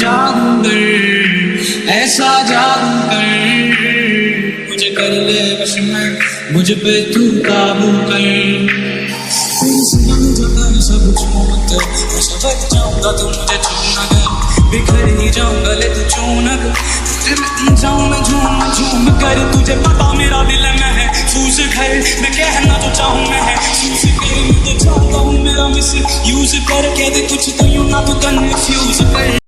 जादू कर, ऐसा जादू कर, मुझे कर ले वश में, मुझ पे तू काबू कर। तेरे से लग जाता है सब छूट, मैं समझ जाऊंगा तू मुझे छूना कर, बिखर ही जाऊंगा ले तू छूना कर, तुझे जाऊं मैं झूम झूम कर, तुझे पता मेरा दिल में है फूस घर, मैं कहना तो चाहूं मैं है सूस कर, मैं तो चाहता हूँ मेरा मिस यूज कर, कह दे कुछ तो यूं ना तू कंफ्यूज कर।